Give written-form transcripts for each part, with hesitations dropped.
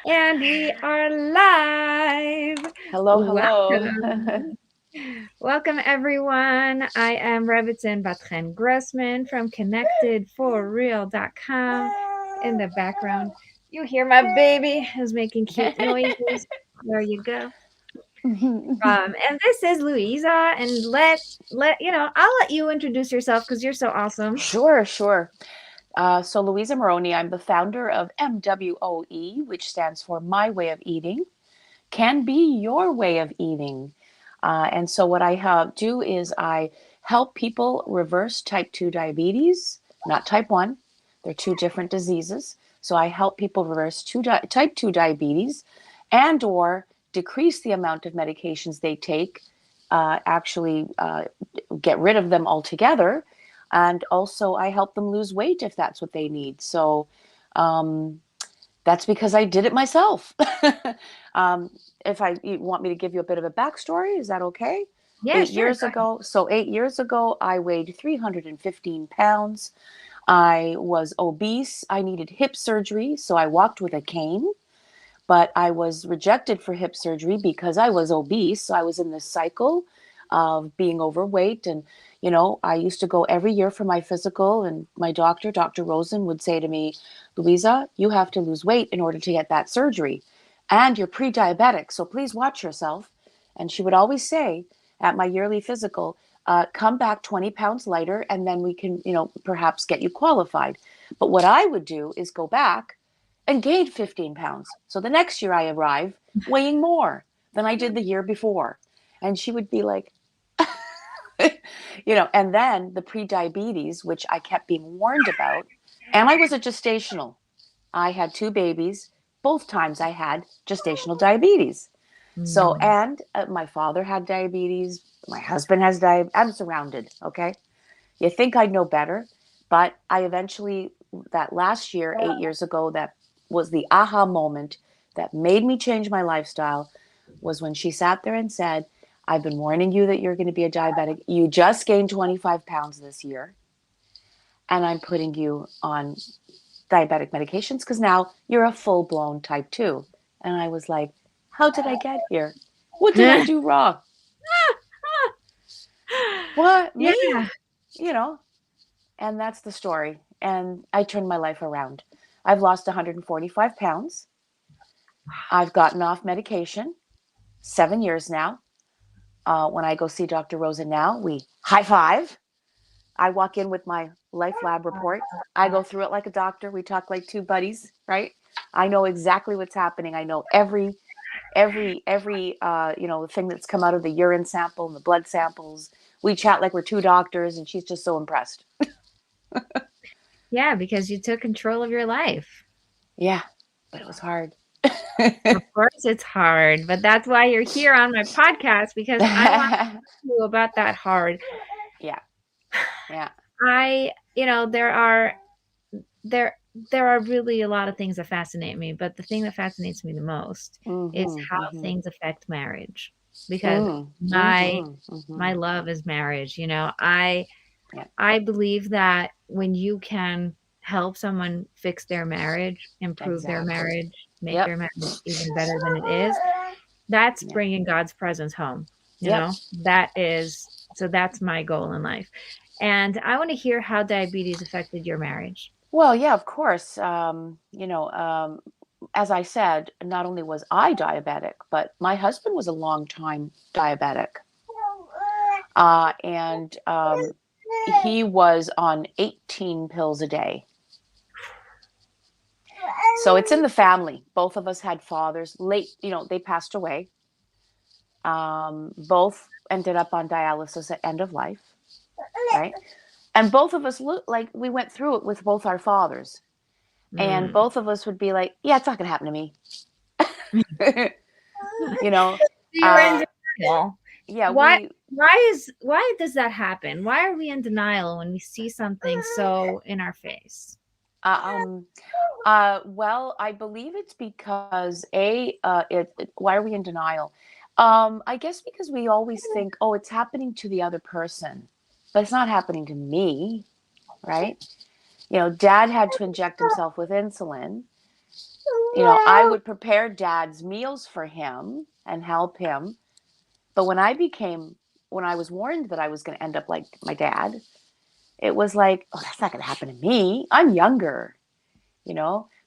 And we are live. Hello, hello. Welcome. Welcome, everyone. I am Rebbetzin Bat-Chen Grossman from ConnectedForReal.com. In the background, you hear my baby is making cute noises. There you go. And this is Luisa. And I'll let you introduce yourself because you're so awesome. Sure. So Luisa Morrone, I'm the founder of MWOE, which stands for My Way of Eating, can be your way of eating. And so what I do is I help people reverse type 2 diabetes, not type 1. They're two different diseases. So I help people reverse type 2 diabetes and or decrease the amount of medications they take, actually get rid of them altogether. And also I help them lose weight if that's what they need. So um, that's because I did it myself. um, if you want me to give you a bit of a backstory, is that okay? Yeah, Eight sure. years ago, so 8 years ago, I weighed 315 pounds. I was obese. I needed hip surgery, so I walked with a cane. But I was rejected for hip surgery because I was obese. So I was in this cycle of being overweight. And, I used to go every year for my physical. And my doctor, Dr. Rosen, would say to me, Louisa, you have to lose weight in order to get that surgery. And you're pre diabetic. So please watch yourself. And she would always say at my yearly physical, come back 20 pounds lighter, and then we can, perhaps get you qualified. But what I would do is go back and gained 15 pounds. So the next year I arrive weighing more than I did the year before. And she would be like, and then the pre-diabetes, which I kept being warned about. And I was a gestational. I had two babies. Both times I had gestational diabetes. So, Mm. and my father had diabetes. My husband has diabetes. I'm surrounded. Okay. You think I'd know better, but I eventually, that last year, 8 years ago, that was the aha moment that made me change my lifestyle, was when she sat there and said, I've been warning you that you're going to be a diabetic. You just gained 25 pounds this year, and I'm putting you on diabetic medications because now you're a full blown type 2. And I was like, how did I get here? What did I do wrong? What? Me? Yeah. You know, And that's the story. And I turned my life around. I've lost 145 pounds. I've gotten off medication 7 years now. When I go see Dr. Rosa now, we high five. I walk in with my life lab report. I go through it like a doctor. We talk like two buddies, right? I know exactly what's happening. I know every thing that's come out of the urine sample and the blood samples. We chat like we're two doctors, and she's just so impressed. Yeah, because you took control of your life. Yeah, but it was hard. Of course, it's hard, but that's why you're here on my podcast because I want to talk to you about that hard. Yeah, yeah. There there are really a lot of things that fascinate me, but the thing that fascinates me the most is Mhm, how mhm. things affect marriage because Mm, my mhm, my mhm. love is marriage. I Yeah, I believe that when you can help someone fix their marriage, improve their exactly. marriage, make Yep, their marriage even better than it is, that's yeah, bringing God's presence home, you yep. know? That is so that's my goal in life. And I want to hear how diabetes affected your marriage. Well, yeah, of course. As I said, not only was I diabetic, but my husband was a long time diabetic. And he was on 18 pills a day. So it's in the family. Both of us had fathers late, they passed away. Both ended up on dialysis at end of life, right? And both of us look like we went through it with both our fathers. And Mm. both of us would be like, yeah, it's not going to happen to me. you know, You were in uh, denial. yeah, Why we, why does that happen? Why are we in denial when we see something so in our face? uh, um, well, I believe it's because why are we in denial? I guess because we always think, oh, it's happening to the other person, but it's not happening to me, right? Dad had to inject himself with insulin. I would prepare Dad's meals for him and help him. But when I was warned that I was going to end up like my dad, it was like, oh, that's not going to happen to me. I'm younger.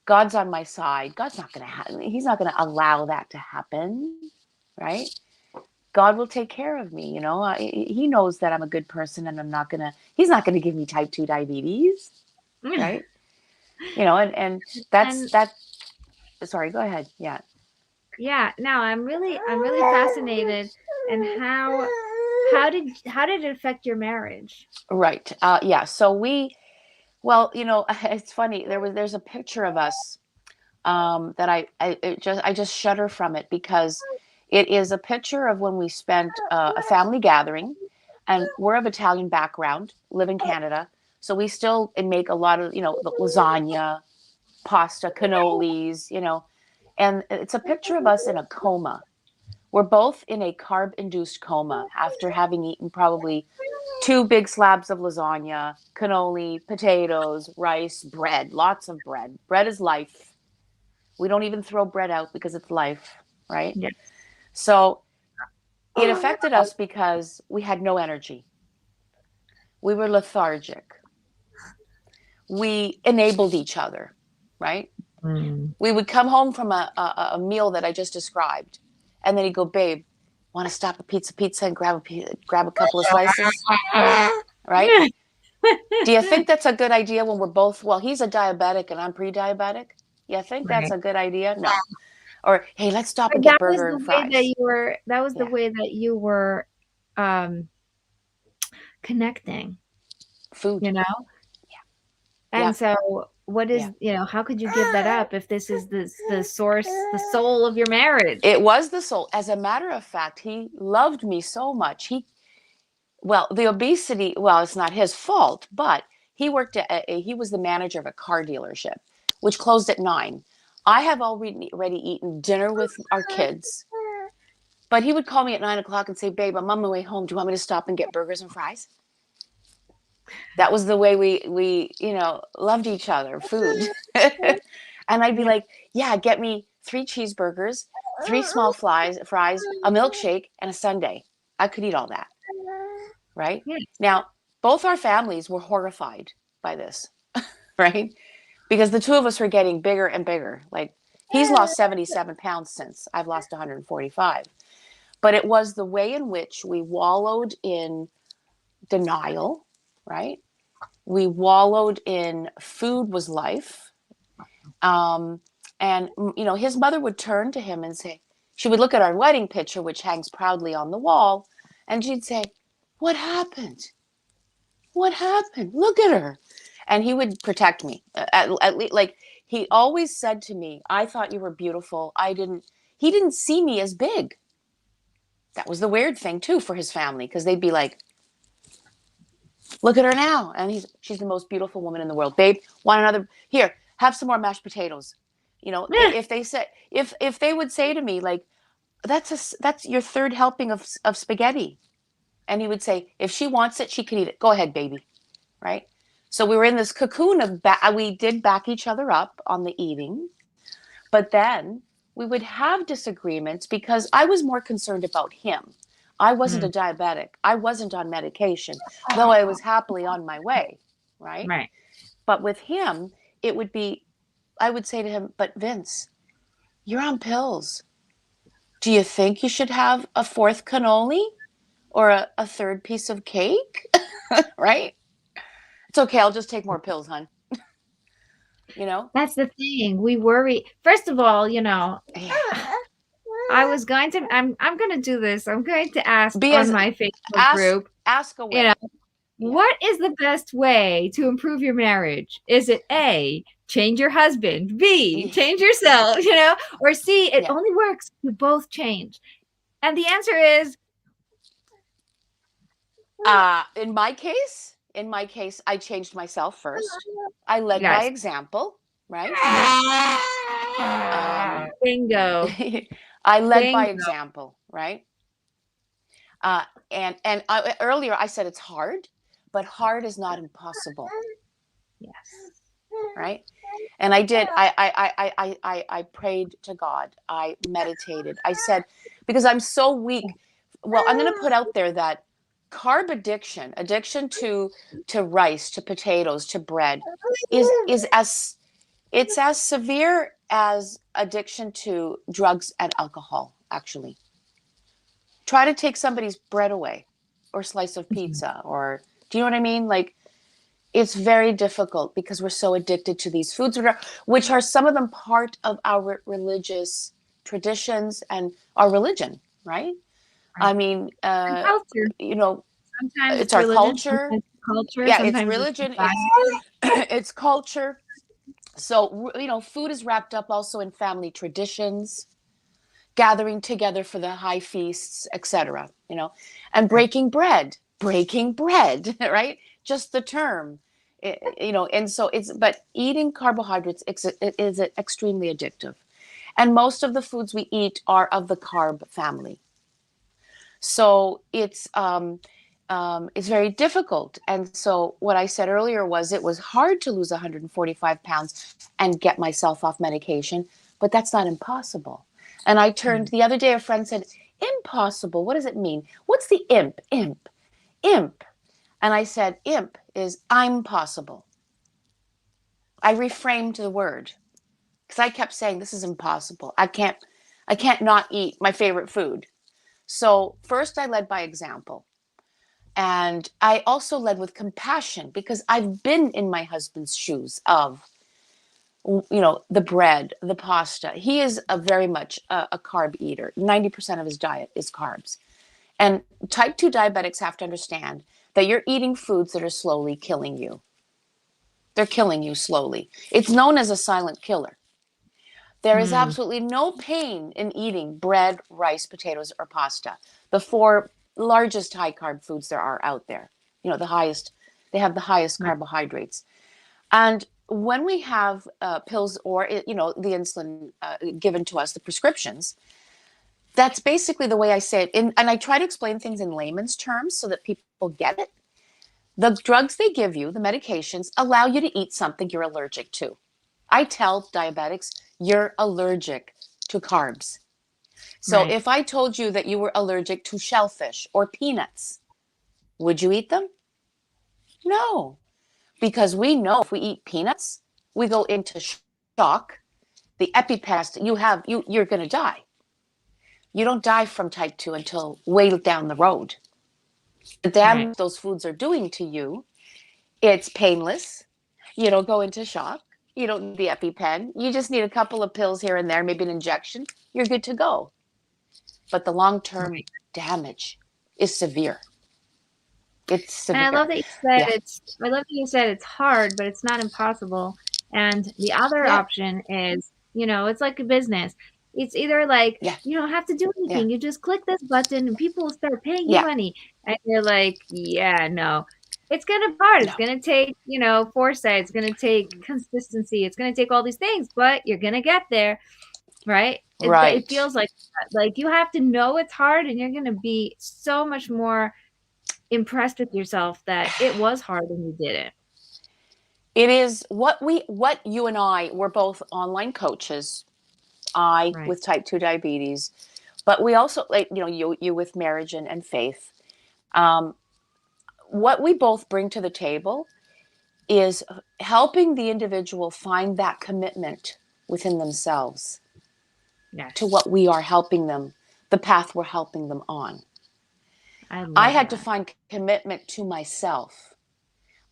God's on my side. He's not going to allow that to happen. Right. God will take care of me. He knows that I'm a good person and he's not going to give me type 2 diabetes. Right. And And that. Sorry, go ahead. Yeah. yeah, no, I'm really fascinated. And how did it affect your marriage? Right. Yeah. So it's funny. There's a picture of us that I just shudder from it because it is a picture of when we spent a family gathering, and we're of Italian background, live in Canada, so we still make a lot of the lasagna, pasta, cannolis, and it's a picture of us in a coma. We're both in a carb-induced coma after having eaten probably 2 big slabs of lasagna, cannoli, potatoes, rice, bread, lots of bread. Bread is life. We don't even throw bread out because it's life, right? Yeah. So it affected us because we had no energy. We were lethargic. We enabled each other, right? Mm. We would come home from a meal that I just described, and then he'd go, babe, want to stop at Pizza and grab a couple of slices, right? Do you think that's a good idea when we're both, well, he's a diabetic and I'm pre-diabetic? You think that's Right. a good idea? No. Or, hey, let's stop But and get burger and fries. that was the Yeah. way that you were um connecting, Food. you know? Yeah. And so Yeah. how could you give that up if this is the source, the soul of your marriage? It was the soul. As a matter of fact, he loved me so much. The obesity, well, it's not his fault, but he was the manager of a car dealership, which closed at 9. I have already eaten dinner with our kids, but he would call me at 9 o'clock and say, babe, I'm on my way home. Do you want me to stop and get burgers and fries? That was the way we loved each other, food. And I'd be Yeah. like, yeah, get me 3 cheeseburgers, 3 small fries, a milkshake, and a sundae. I could eat all that. Right? Yeah. Now, both our families were horrified by this, right? Because the two of us were getting bigger and bigger. Like, he's lost 77 pounds since I've lost 145. But it was the way in which we wallowed in denial, right? We wallowed in food was life. And, his mother would turn to him and say, she would look at our wedding picture, which hangs proudly on the wall, and she'd say, what happened? What happened? Look at her. And he would protect me. At least, like, he always said to me, I thought you were beautiful. He didn't see me as big. That was the weird thing too for his family, because they'd be like, look at her now. And she's the most beautiful woman in the world. Babe, want another? Here, have some more mashed potatoes. Yeah. If they would say to me, like, that's your third helping of spaghetti. And he would say, if she wants it, she can eat it. Go ahead, baby. Right? So we were in this cocoon of we did back each other up on the eating, but then we would have disagreements because I was more concerned about him. I wasn't a Mm. diabetic. I wasn't on medication, though I was happily on my way, right? Right. But with him, it would be, I would say to him, but Vince, you're on pills. Do you think you should have a 4th cannoli or a 3rd piece of cake? Right? It's okay. I'll just take more pills, hon. You know? That's the thing. We worry. First of all, Yeah. I'm going to do this. I'm going to ask Be on as my Facebook ask group, ask you know, away. Yeah. what is the best way to improve your marriage? Is it A, change your husband, B, Yeah. change yourself, or C, it Yeah. only works if you both change? And the answer is In my case, I changed myself first. I led by yes. example, right? Um, Bingo. I led by Bingo. example, right? Uh, earlier I said it's hard, but hard is not impossible. Yes. right? And I did. I prayed to God. I meditated. I said, because I'm so weak. Well, I'm going to put out there that carb addiction to rice, to potatoes, to bread, is as it's as severe as addiction to drugs and alcohol. Actually, try to take somebody's bread away, or slice of pizza, or do you know what I mean? Like, it's very difficult because we're so addicted to these foods, which are some of them part of our religious traditions and our religion, right? I Right. mean, And culture. you know, Sometimes it's it's our religion, culture. sometimes it's culture, Yeah, it's sometimes it's religion. It's society. it's culture. So, food is wrapped up also in family traditions, gathering together for the high feasts, etc. And Right. breaking bread, right? Just the term, and so but eating carbohydrates, it is extremely addictive. And most of the foods we eat are of the carb family. So it's very difficult. And so what I said earlier was it was hard to lose 145 pounds and get myself off medication, but that's not impossible. And I turned Right. the other day, a friend said, impossible. What does it mean? What's the imp? Imp. And I said, imp is I'm possible. I reframed the word because I kept saying this is impossible. I can't not eat my favorite food. So first I led by example. And I also led with compassion because I've been in my husband's shoes of, the bread, the pasta. He is a very much a carb eater. 90% of his diet is carbs. And type 2 diabetics have to understand that you're eating foods that are slowly killing you. They're killing you slowly. It's known as a silent killer. There is Mm. absolutely no pain in eating bread, rice, potatoes, or pasta. The four largest high carb foods there are out there. They have the highest Right. carbohydrates. And when we have pills or, the insulin given to us, the prescriptions, that's basically the way I say it. And I try to explain things in layman's terms so that people get it. The drugs they give you, the medications, allow you to eat something you're allergic to. I tell diabetics, you're allergic to carbs. So Right. if I told you that you were allergic to shellfish or peanuts, would you eat them? No, because we know if we eat peanuts, we go into shock. The EpiPen, you're going to die. You don't die from type 2 until way down the road. The Right. damage those foods are doing to you, it's painless. You don't go into shock. You don't need the EpiPen. You just need a couple of pills here and there, maybe an injection. You're good to go. But the long-term Right. damage is severe. It's And I love severe. that you said Yeah. it's hard, but it's not impossible. And the other Yeah. option is, it's like a business. It's either like Yeah. you don't have to do Yeah. anything. You just click this button and people will start paying you Yeah. money. And you're like, yeah, no. It's gonna be hard. It's No. gonna take, foresight. It's gonna take consistency. It's gonna take all these things, but you're gonna get there, right? It Right. feels like that. Like you have to know it's hard, and you're gonna be so much more impressed with yourself that it was hard and you did it. It is what you and I were both online coaches. I Right. with type 2 diabetes, but we also, like, you with marriage and faith. Um, what we both bring to the table is helping the individual find that commitment within themselves to Yes. what we are helping them, the path we're helping them on. I I love had to that. find commitment to myself.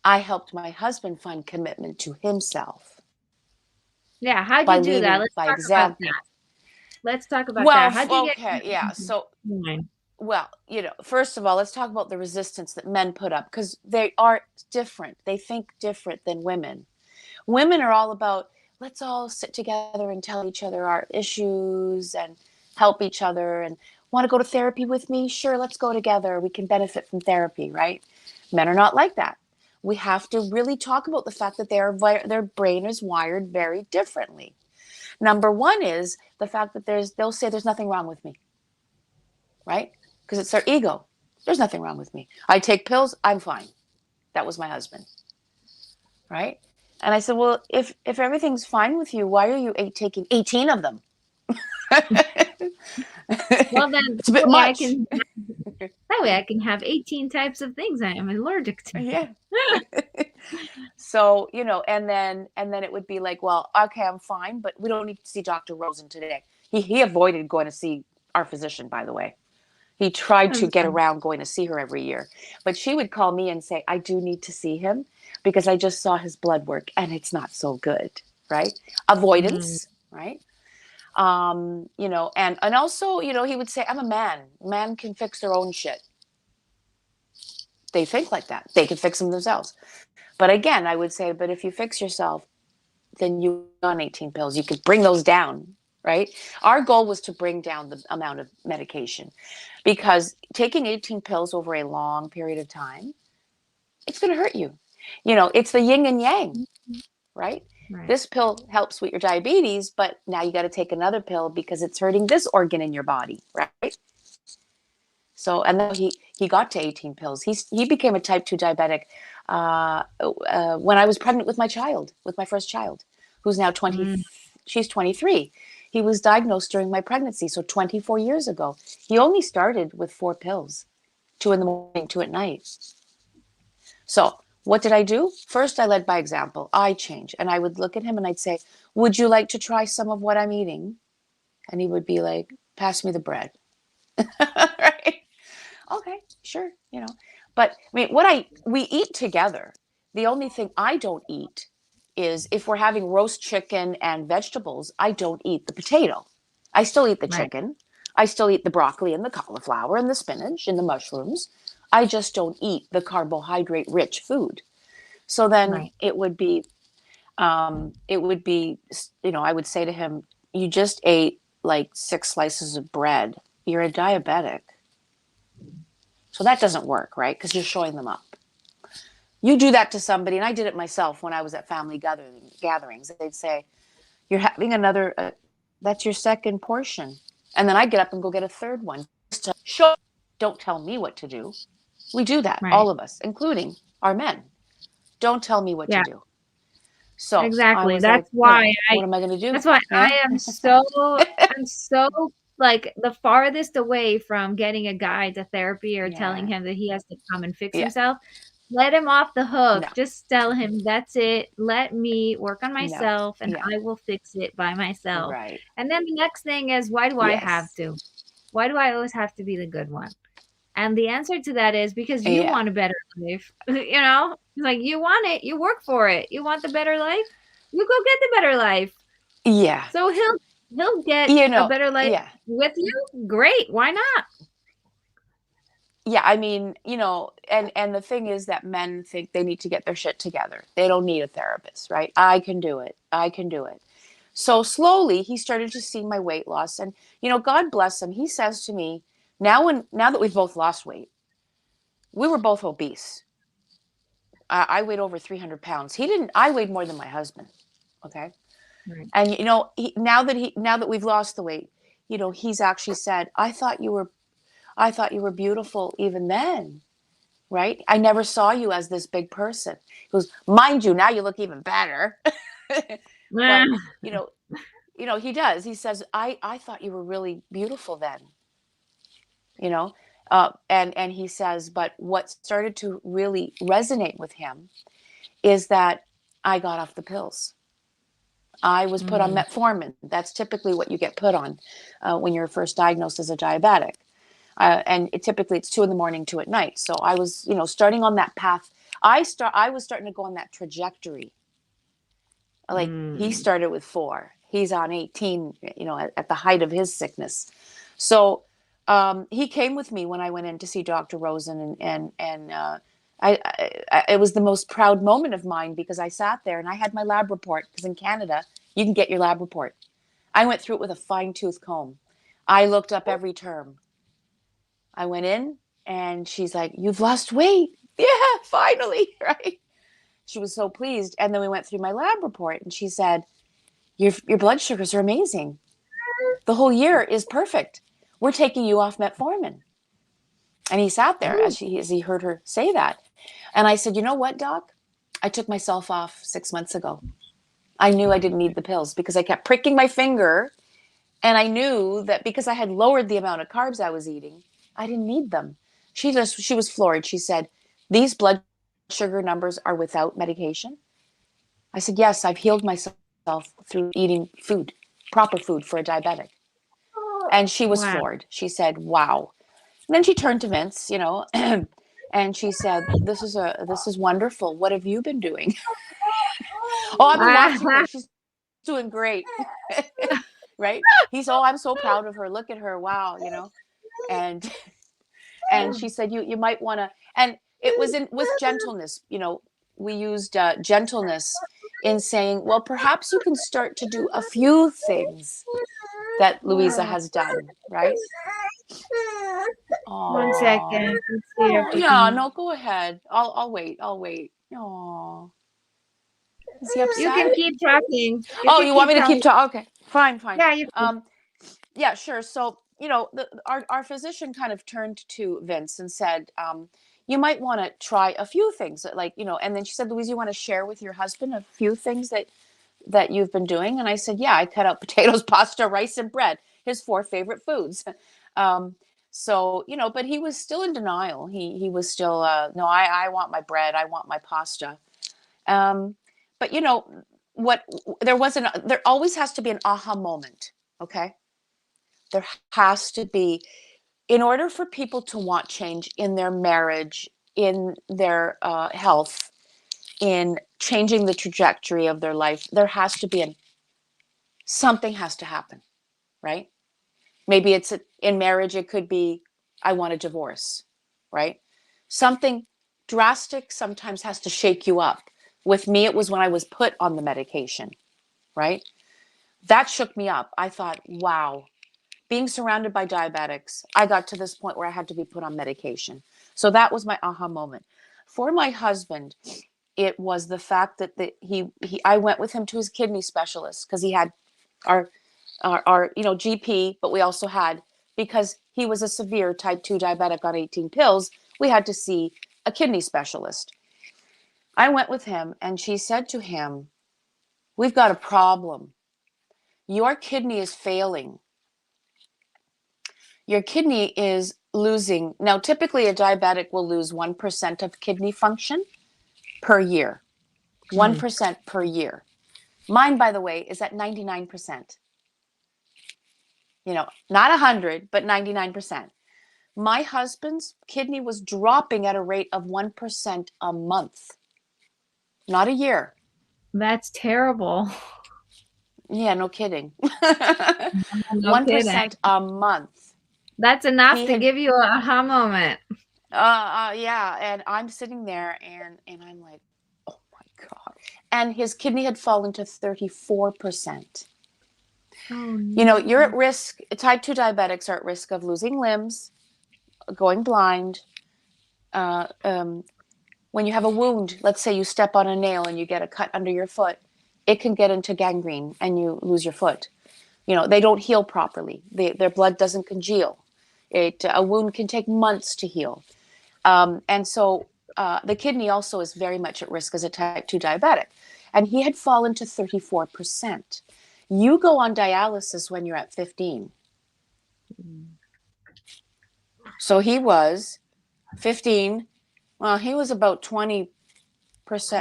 I helped my husband find commitment to himself Yeah. How'd by you do that? leading Let's by talk about example. that. Let's talk about that. Well, How'd you get okay, yeah. So, mine? well, first of all, let's talk about the resistance that men put up because they are different. They think different than women. Women are all about, let's all sit together and tell each other our issues and help each other, and want to go to therapy with me? Sure, let's go together. We can benefit from therapy, right? Men are not like that. We have to really talk about the fact that their brain is wired very differently. Number one is the fact that they'll say there's nothing wrong with me, right? Because it's their ego. There's nothing wrong with me. I take pills, I'm fine. That was my husband, right? And I said, well, if everything's fine with you, why are you taking 18 of them? Well, then It's a bit much. that way I can have 18 types of things I am allergic to. Yeah. So, and then it would be like, well, okay, I'm fine, but we don't need to see Dr. Rosen today. He avoided going to see our physician, by the way. He tried to That's get fine. around going to see her every year, but she would call me and say, I do need to see him because I just saw his blood work and it's not so good, right? Mm, Avoidance, right? And also, he would say, I'm a man. Man can fix their own shit. They think like that. They can fix them themselves. But again, I would say, but if you fix yourself, then you on 18 pills. You could bring those down, right? Our goal was to bring down the amount of medication because taking 18 pills over a long period of time, it's going to hurt you. It's the yin and yang, right? right. This pill helps with your diabetes, but now you got to take another pill because it's hurting this organ in your body, right? So, and then he got to 18 pills. He became a type 2 diabetic when I was pregnant with my first child, who's now 20. Mm, She's 23. He was diagnosed during my pregnancy, so 24 years ago. He only started with 4 pills, 2 in the morning, 2 at night. So what did I do? First, I led by example. I changed, and I would look at him and I'd say, would you like to try some of what I'm eating? And he would be like, pass me the bread. Right? Okay, sure, But I mean, we eat together. The only thing I don't eat is if we're having roast chicken and vegetables, I don't eat the potato. I still eat the right. chicken. I still eat the broccoli and the cauliflower and the spinach and the mushrooms. I just don't eat the carbohydrate rich food. So then Right. I would say to him, you just ate like 6 slices of bread. You're a diabetic. So that doesn't work, right? Because you're showing them up. You do that to somebody, and I did it myself when I was at family gatherings. They'd say, you're having another, that's your second portion. And then I'd get up and go get a third one just to show, don't tell me what to do. We do that, Right. all of us, including our men. Don't tell me what to Yeah. do. So I Exactly. was like, what am I going to do? That's why Yeah. I'm so like the farthest away from getting a guy to therapy or telling Yeah. him that he has to come and fix Yeah. himself. Let him off the hook. No, Just tell him that's it. Let me work on no. myself and Yeah. I will fix it by myself. Right. And then the next thing is, why do I have Yes. to? Why do I always have to be the good one? And the answer to that is because you Yeah. want a better life. Like you want it, you work for it. You want the better life, you go get the better life. Yeah. So he'll get You a know, better life yeah. with you. Great, why not? Yeah, I mean, and the thing is that men think they need to get their shit together. They don't need a therapist, right? I can do it. I can do it. So slowly he started to see my weight loss, and God bless him. He says to me, now that we've both lost weight, we were both obese. I weighed over 300 pounds. He didn't. I weighed more than my husband. Okay. Right. And now that we've lost the weight, he's actually said, I thought you were beautiful even then, right? I never saw you as this big person. He goes, mind you, now you look even better. But he does. He says, I thought you were really beautiful then, you know. And he says, but what started to really resonate with him is that I got off the pills. I was put on Mm, metformin. That's typically what you get put on when you're first diagnosed as a diabetic. And typically it's 2 in the morning, 2 at night. So I was, starting on that path. I was starting to go on that trajectory. Like he mm, started with 4. He's on 18, at the height of his sickness. So he came with me when I went in to see Dr. Rosen, and it was the most proud moment of mine because I sat there and I had my lab report, because in Canada you can get your lab report. I went through it with a fine-tooth comb. I looked up every term. I went in and she's like, "You've lost weight." Yeah, finally, right? She was so pleased. And then we went through my lab report and she said, your blood sugars are amazing. The whole year is perfect. We're taking you off metformin. And he sat there ooh, as he heard her say that. And I said, you know what, doc? I took myself off 6 months ago. I knew I didn't need the pills because I kept pricking my finger. And I knew that because I had lowered the amount of carbs I was eating, I didn't need them. She was floored. She said, "These blood sugar numbers are without medication?" I said, "Yes, I've healed myself through eating food, proper food for a diabetic." And she was Wow. floored. She said, "Wow." And then she turned to Vince, and she said, this is wonderful. What have you been doing?" "Oh, I've been watching her. She's doing great." Right? He's, "Oh, I'm so proud of her. Look at her. Wow, And and she said, you might want to, and it was in with gentleness, we used gentleness in saying, well, perhaps you can start to do a few things that Louisa Oh, has done, right? 1 second. Oh, Let's see if we yeah, can. no, go ahead. I'll wait. I'll wait. Oh, is he You upset? can keep talking. You Oh, can you want keep me to keep talking. talking? Okay, fine, fine. Yeah, you can. Yeah, sure. So, our physician kind of turned to Vince and said, you might want to try a few things like, and then she said, "Louise, you want to share with your husband a few things that you've been doing?" And I said, "Yeah, I cut out potatoes, pasta, rice, and bread, his four favorite foods." Um, so, but he was still in denial. He was still, "No, I want my bread. I want my pasta." Um, but what there always has to be an aha moment. Okay. There has to be, in order for people to want change in their marriage, in their health, in changing the trajectory of their life, there has to be something has to happen, right? Maybe it's in marriage, it could be, "I want a divorce," right? Something drastic sometimes has to shake you up. With me, it was when I was put on the medication, right? That shook me up. I thought, wow, being surrounded by diabetics, I got to this point where I had to be put on medication. So that was my aha moment. For my husband, it was the fact that I went with him to his kidney specialist because he had our GP, but we also had, because he was a severe type 2 diabetic on 18 pills, we had to see a kidney specialist. I went with him and she said to him, "We've got a problem. Your kidney is failing. Your kidney is losing." Now, typically a diabetic will lose 1% of kidney function per year. Mm. 1% per year. Mine, by the way, is at 99%. Not 100, but 99%. My husband's kidney was dropping at a rate of 1% a month, not a year. That's terrible. Yeah, no kidding. No kidding. 1% a month. That's enough He to had give you a aha moment. yeah, and I'm sitting there and I'm like, "Oh my God." And his kidney had fallen to 34%. Oh You're no. at risk, type 2 diabetics are at risk of losing limbs, going blind. Uh, um, when you have a wound, let's say you step on a nail and you get a cut under your foot, it can get into gangrene and you lose your foot. They don't heal properly. Their blood doesn't congeal. A wound can take months to heal. And so the kidney also is very much at risk as a type 2 diabetic. And he had fallen to 34%. You go on dialysis when you're at 15. So he was 15. Well, he was about 20%,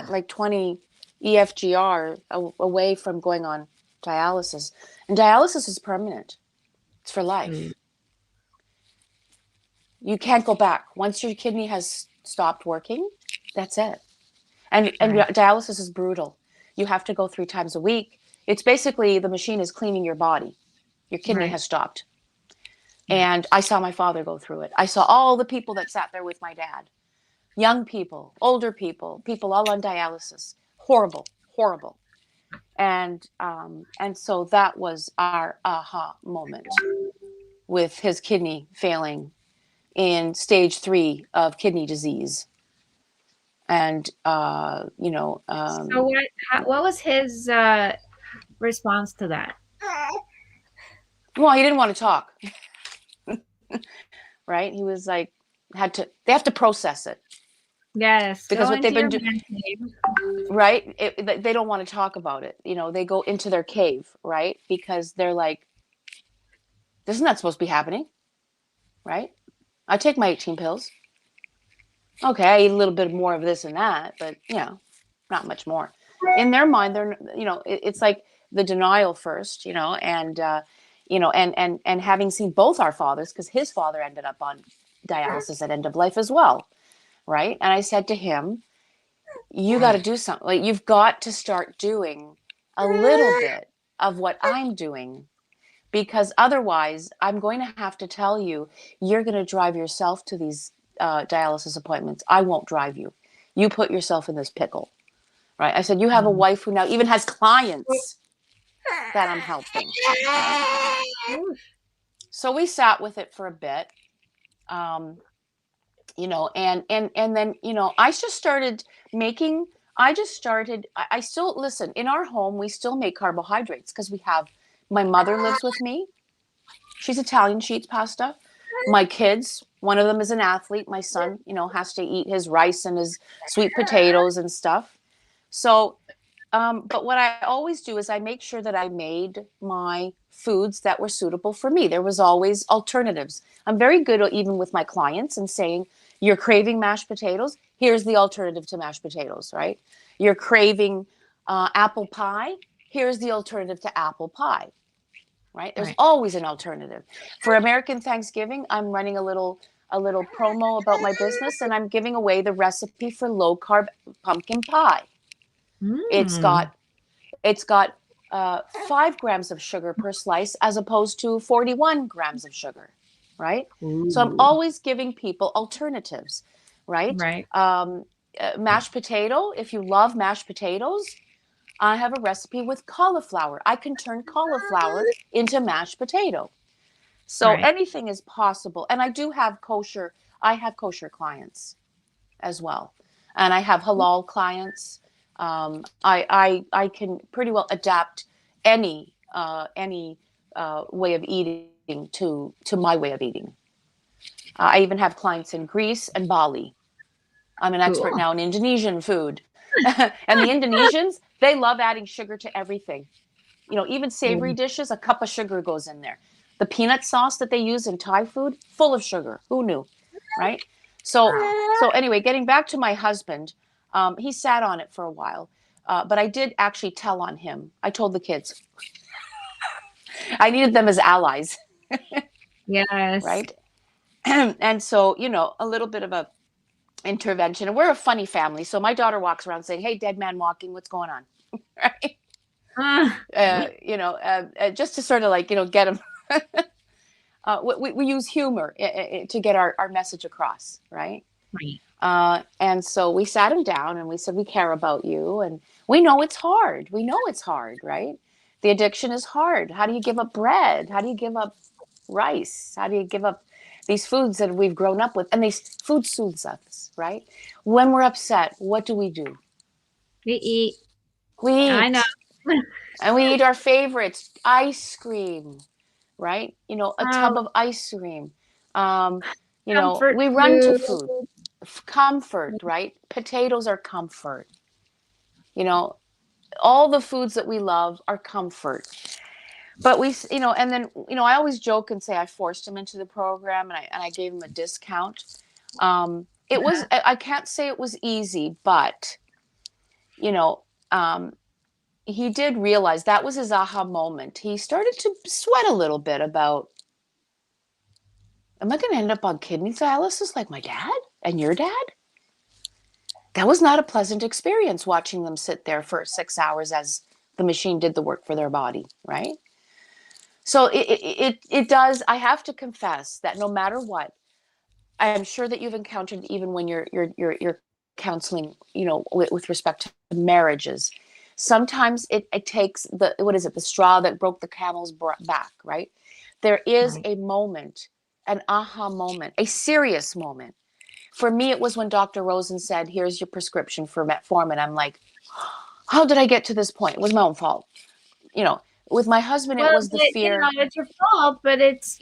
like 20 EFGR away from going on dialysis. And dialysis is permanent. It's for Mm. life. You can't go back. Once your kidney has stopped working, that's it. And Right. dialysis is brutal. You have to go 3 times a week. It's basically the machine is cleaning your body. Your kidney Right. has stopped. Right. And I saw my father go through it. I saw all the people that sat there with my dad. Young people, older people, people all on dialysis. Horrible, horrible. And so that was our aha moment with his kidney failing in stage 3 of kidney disease. And So what was his response to that? well, he didn't want to talk, right? He was like, they have to process it. Yes, because go what they've into been your doing, man cave. right? They don't want to talk about it. You know, they go into their cave, right? Because they're like, this is not supposed to be happening, right? I take my 18 pills. Okay, I eat a little bit more of this and that, but not much more. In their mind, it's like the denial first, and having seen both our fathers, because his father ended up on dialysis at end of life as well, right? And I said to him, you got to do something. Like, you've got to start doing a little bit of what I'm doing, because otherwise I'm going to have to tell you, you're going to drive yourself to these dialysis appointments. I won't drive you. You put yourself in this pickle, right? I said, you have a wife who now even has clients that I'm helping, right? So we sat with it for a bit, um, and then, I just started making, I still, listen, in our home, we still make carbohydrates because my mother lives with me. She's Italian. She eats pasta. My kids, one of them is an athlete. My son, has to eat his rice and his sweet potatoes and stuff. So, but what I always do is I make sure that I made my foods that were suitable for me. There was always alternatives. I'm very good even with my clients and saying, you're craving mashed potatoes. Here's the alternative to mashed potatoes, right? You're craving apple pie. Here's the alternative to apple pie. Right? There's Right. always an alternative. For American Thanksgiving, I'm running a little promo about my business, and I'm giving away the recipe for low carb pumpkin pie. It's Mm. got it's got 5 grams of sugar per slice as opposed to 41 grams of sugar, right? So I'm Ooh. always giving people alternatives, right? Right. Mashed potato. If you love mashed potatoes, I have a recipe with cauliflower. I can turn cauliflower into mashed potato. So Right. anything is possible. And I have kosher clients as well. And I have halal clients. I can pretty well adapt any way of eating to my way of eating. I even have clients in Greece and Bali. I'm an expert Cool. now in Indonesian food. And the Indonesians, they love adding sugar to everything. Even savory dishes, a cup of sugar goes in there. The peanut sauce that they use in Thai food, full of sugar. Who knew, right? So anyway, getting back to my husband, he sat on it for a while, but I did actually tell on him. I told the kids I needed them as allies, Yes. right? And so, a little bit of a intervention. And we're a funny family. So my daughter walks around saying, "Hey, dead man walking, what's going on?" Right? Ah. Just to sort of like, get them. We use humor to get our message across, right? Right. And so we sat him down and we said, we care about you. And we know it's hard. We know it's hard, right? The addiction is hard. How do you give up bread? How do you give up rice? How do you give up these foods that we've grown up with? And these food soothes us, right? When we're upset, what do? We eat. We I know. eat. And we eat our favorites, ice cream, right? A tub Oh, of ice cream. comfort We run to food. food. Comfort, right? Potatoes are comfort. You know, all the foods that we love are comfort. But and then, I always joke and say I forced him into the program, and I gave him a discount. It was, I can't say it was easy, but, you know, um, he did realize that was his aha moment. He started to sweat a little bit about, am I going to end up on kidney dialysis like my dad and your dad? That was not a pleasant experience watching them sit there for 6 hours as the machine did the work for their body, right? So it does. I have to confess that no matter what, I'm sure that you've encountered, even when you're counseling, with respect to marriages. Sometimes it takes the straw that broke the camel's back, right? There is Right. a moment, an aha moment, a serious moment. For me, it was when Dr. Rosen said, "Here's your prescription for metformin." I'm like, how did I get to this point? It was my own fault. You know, with my husband, it Well, was the but fear. it's your fault, but it's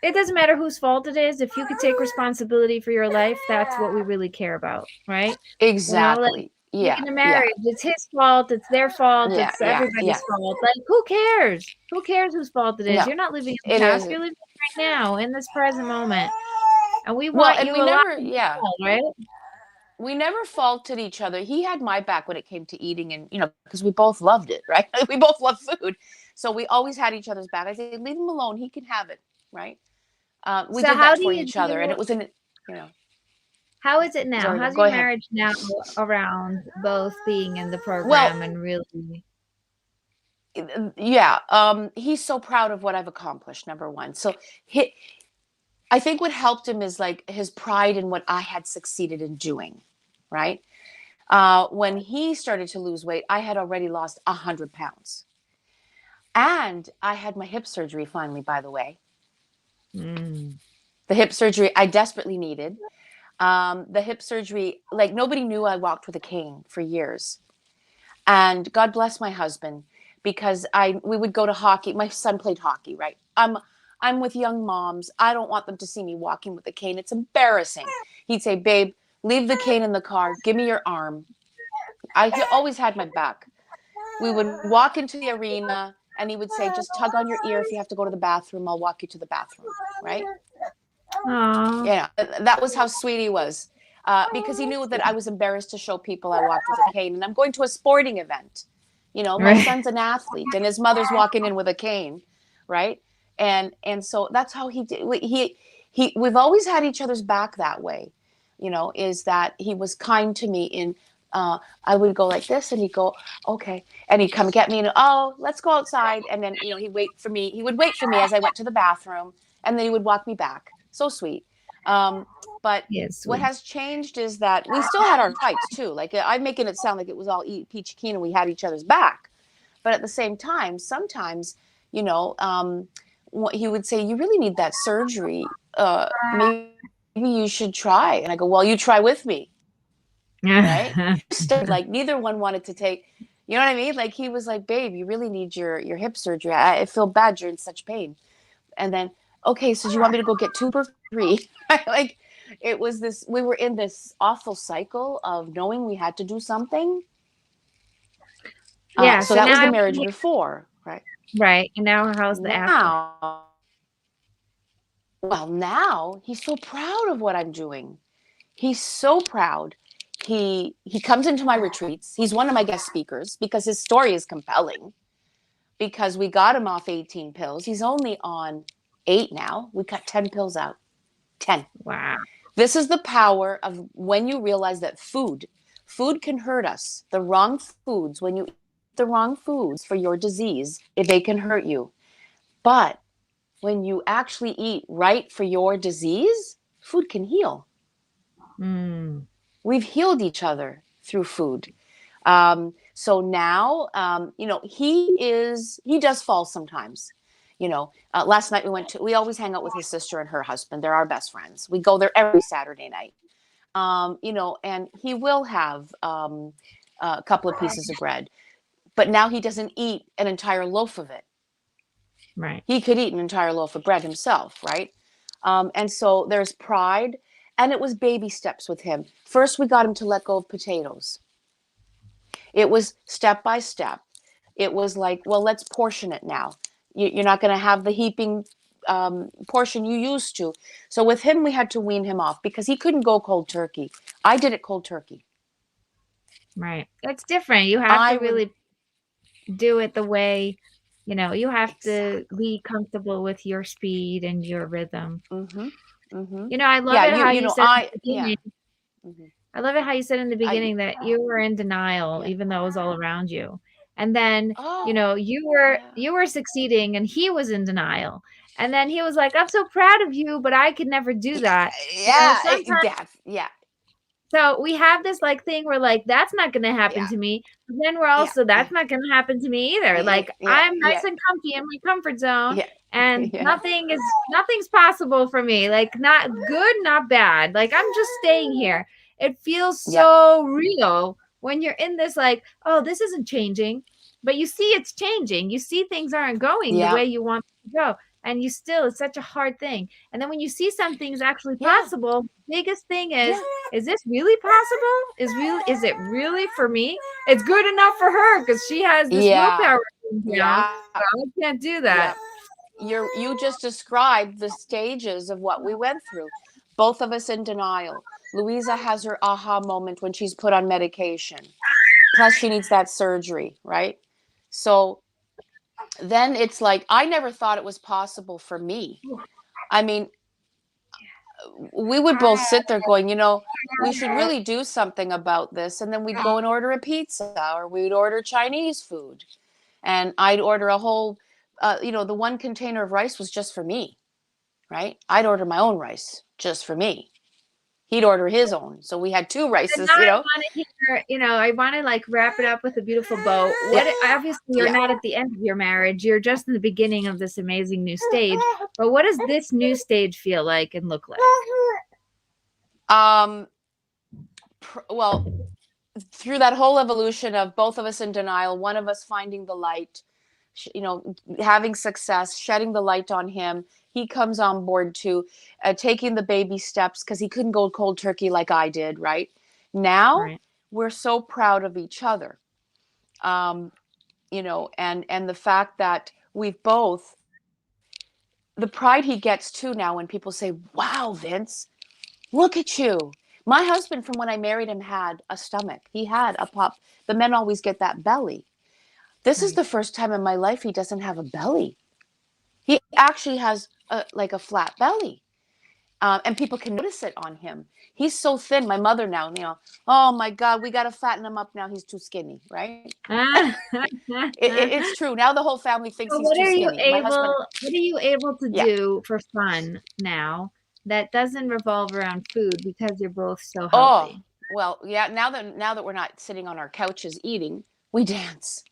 it doesn't matter whose fault it is. If you could take responsibility for your life, that's what we really care about, right? Like Exactly. in Yeah. a Yeah. marriage, it's his fault, it's their fault, Yeah. it's Yeah. everybody's Yeah. fault. Like, who cares? Who cares whose fault it is? No, You're not living in the it past, is. you're living right now, in this present moment. And we Well, want and you we alive never, and yeah, well, right? we never faulted each other. He had my back when it came to eating, and because we both loved it, right? We both love food, so we always had each other's back. I say, leave him alone; he can have it, right? We So did how that do for you each other, and deal it was in, you know. how is it now? Sorry, How's go your ahead. marriage now around both being in the Well, program and really yeah, he's so proud of what I've accomplished. Number one, so he, I think what helped him is like his pride in what I had succeeded in doing, right? When he started to lose weight, I had already lost 100 pounds. And I had my hip surgery finally, by the way. mm, The hip surgery I desperately needed. The hip surgery, like nobody knew I walked with a cane for years. And God bless my husband because we would go to hockey. My son played hockey, right? I'm with young moms. I don't want them to see me walking with a cane. It's embarrassing. He'd say, "Babe, leave the cane in the car. Give me your arm." He always had my back. We would walk into the arena and he would say, "Just tug on your ear if you have to go to the bathroom. I'll walk you to the bathroom." Right? aw. Yeah, that was how sweet he was. Because he knew that I was embarrassed to show people I walked with a cane, and I'm going to a sporting event. My Right. son's an athlete, and his mother's walking in with a cane, right? And so that's how he did. He. We've always had each other's back that way. Is that he was kind to me in. I would go like this, and he'd go, okay, and he'd come get me, and oh, let's go outside, and then he'd wait for me. He would wait for me as I went to the bathroom, and then he would walk me back. So sweet. Um, but Yes, what sweet. has changed is that we still had our fights too. Like I'm making it sound like it was all peachy keen and we had each other's back, but at the same time, sometimes, you know, um, he would say, "You really need that surgery. Maybe you should try." And I go, "Well, you try with me, right?" Like neither one wanted to take. You know what I mean? Like he was like, "Babe, you really need your hip surgery. I feel bad. You're in such pain." And then, okay, so do you want me to go get two or three? Like it was this. We were in this awful cycle of knowing we had to do something. Yeah, So so that was now the I marriage before, right? right, and now how's the after? Now, well, now he's so proud of what I'm doing. He's so proud. He comes into my retreats. He's one of my guest speakers because his story is compelling. Because we got him off 18 pills. He's only on 8 now. We cut 10 pills out. 10. Wow. This is the power of when you realize that food can hurt us. The wrong foods, when you eat the wrong foods for your disease, they can hurt you. But when you actually eat right for your disease, food can heal. Mm. We've healed each other through food. So now, he does fall sometimes. Last night we always hang out with his sister and her husband. They're our best friends. We go there every Saturday night. And he will have a couple of pieces of bread, but now he doesn't eat an entire loaf of it. Right. He could eat an entire loaf of bread himself, right? And so there's pride, and it was baby steps with him. First, we got him to let go of potatoes. It was step by step. It was like, well, let's portion it now. You're not going to have the heaping portion you used to. So with him, we had to wean him off because he couldn't go cold turkey. I did it cold turkey. Right. It's different. You have to I would really do it the way, you have to exactly. be comfortable with your speed and your rhythm. Mhm. Mhm. I love Yeah, it how you said in the yeah. beginning. Mhm. I love it how you said in the I beginning that you were in denial yeah. even though it was all around you. And then, Oh, you were yeah. you were succeeding and he was in denial. And then he was like, "I'm so proud of you, but I could never do that." Yeah, Sometimes yeah, yeah, so we have this like thing where like that's not gonna happen yeah, to me. But then we're yeah, also yeah, that's not gonna happen to me either. yeah, Like yeah, I'm nice yeah, and comfy in my comfort zone yeah, and yeah, nothing's possible for me. Like not good, not bad. Like I'm just staying here. It feels yeah, so real when you're in this like, oh, this isn't changing. But you see it's changing. You see things aren't going the yeah, way you want to go. and you still, it's such a hard thing. And then when you see something's actually Yeah. possible, biggest thing Yeah. is this really possible? Is it really for me? It's good enough for her because she has this Yeah. willpower down. Yeah. So I can't do that. Yeah. You just described the stages of what we went through. Both of us in denial. Louisa has her aha moment when she's put on medication. Plus she needs that surgery, right? So then it's like I never thought it was possible for me. I mean, we would both sit there going, we should really do something about this. And then we'd go and order a pizza or we'd order Chinese food. And I'd order a whole, the one container of rice was just for me, right? I'd order my own rice just for me. He'd order his own. So we had two And rices, now I want to hear, I want to like wrap it up with a beautiful bow. Yeah. Obviously you're Yeah. not at the end of your marriage. You're just in the beginning of this amazing new stage. But what does this new stage feel like and look like? Well, through that whole evolution of both of us in denial, one of us finding the light, having success, shedding the light on him. He comes on board too, taking the baby steps because he couldn't go cold turkey like I did, right? Now Right. we're so proud of each other. And the fact that we've both, the pride he gets too now when people say, wow, Vince, look at you. My husband, from when I married him, had a stomach. He had a pop. The men always get that belly. This is Right. the first time in my life he doesn't have a belly. He actually has like a flat belly. And people can notice it on him. He's so thin. My mother now, oh my God, we got to fatten him up now. He's too skinny, right? It's true. Now the whole family thinks So he's too skinny. My husband, what are you able to yeah. do for fun now that doesn't revolve around food because you're both so Oh, healthy? well, yeah. Now that we're not sitting on our couches eating, we dance.